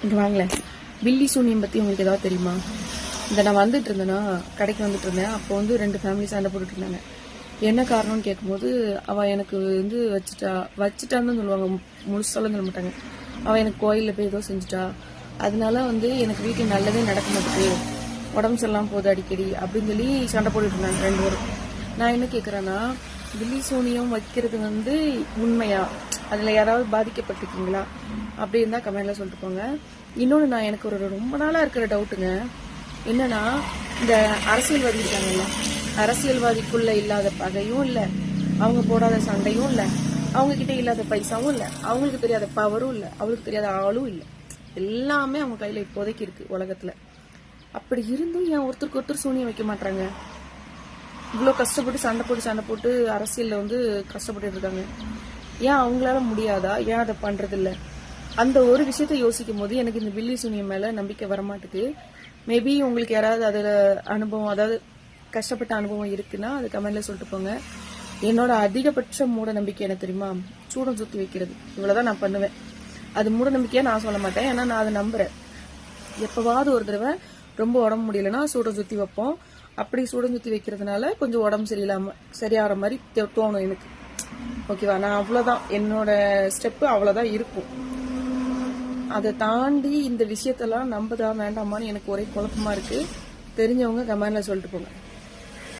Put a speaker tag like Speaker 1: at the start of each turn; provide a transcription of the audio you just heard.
Speaker 1: இங்கே வாங்களேன். பில்லி சூனியம் பற்றி உங்களுக்கு ஏதாவது தெரியுமா? இந்த நான் வந்துட்டு இருந்தேன்னா, கடைக்கு வந்துட்டு இருந்தேன். அப்போ வந்து 2 ஃபேமிலி சண்டை போட்டுட்டு இருந்தாங்க. என்ன காரணம்னு கேட்கும்போது, அவள் எனக்கு வந்து வச்சுட்டான்னு சொல்லுவாங்க, முழுசாலும் சொல்ல மாட்டாங்க. அவள் எனக்கு கோயிலில் போய் ஏதோ செஞ்சுட்டா, அதனால வந்து எனக்கு வீட்டில் நல்லதே நடக்க மாட்டேது, உடம்பு சரியில்லாமல் போகுது அடிக்கடி அப்படின்னு சொல்லி சண்டை போட்டுட்டு இருந்தாங்க 2 பேரும். நான் என்ன கேட்குறேன்னா, பில்லி சூனியம் வைக்கிறது வந்து உண்மையா, அதில் யாராவது பாதிக்கப்பட்டிருக்கீங்களா அப்படி இருந்தால் கமெண்ட்ல சொல்லிட்டு போங்க. இன்னொன்று, நான் எனக்கு ஒரு ரொம்ப நாளாக இருக்கிற டவுட்டுங்க என்னன்னா, இந்த அரசியல்வாதி இருக்காங்கல்ல, அரசியல்வாதிக்குள்ள இல்லாத பகையும் இல்லை, அவங்க போடாத சண்டையும் இல்லை, அவங்க கிட்ட இல்லாத பைசாவும் இல்லை, அவங்களுக்கு தெரியாத பவரும் இல்லை, அவங்களுக்கு தெரியாத ஆளும் இல்லை, எல்லாமே அவங்க கையில் இப்போதைக்கு இருக்கு உலகத்தில். அப்படி இருந்தும் ஏன் ஒருத்தருக்கு ஒருத்தர் சூனியம் வைக்க மாட்டாங்க? இவ்வளோ கஷ்டப்பட்டு சண்டை போட்டு அரசியலில் வந்து கஷ்டப்பட்டு இருக்காங்க. ஏன் அவங்களால முடியாதா? ஏன் அதை பண்றதில்ல? அந்த ஒரு விஷயத்த யோசிக்கும் போது எனக்கு இந்த பில்லி சூனியம் மேல நம்பிக்கை வரமாட்டுக்கு. மேபி உங்களுக்கு யாராவது அதில் அனுபவம், அதாவது கஷ்டப்பட்ட அனுபவம் இருக்குன்னா அது கமெண்ட்ல சொல்லிட்டு போங்க. என்னோட அதிகபட்ச மூட நம்பிக்கை என்ன தெரியுமா? சூடம் சுத்தி வைக்கிறது. இவ்வளவுதான் நான் பண்ணுவேன். அது மூட நம்பிக்கையா நான் சொல்ல மாட்டேன், ஏன்னா நான் அதை நம்புறேன். எப்பவாவது ஒரு தடவை ரொம்ப உடம்பு முடியலன்னா சூடம் சுத்தி வைப்போம். அப்படி சூடம் சுத்தி வைக்கிறதுனால கொஞ்சம் உடம்பு சரியாகிற மாதிரி தோணும் எனக்கு. ஓகேவா? நான் அவ்வளவுதான், என்னோட ஸ்டெப்பு அவ்வளவுதான் இருக்கும். அதை தாண்டி இந்த விஷயத்தெல்லாம் நம்பதா வேண்டாமான்னு எனக்கு ஒரே குழப்பமா இருக்கு. தெரிஞ்சவங்க கமெண்ட்ல சொல்லிட்டு போங்க.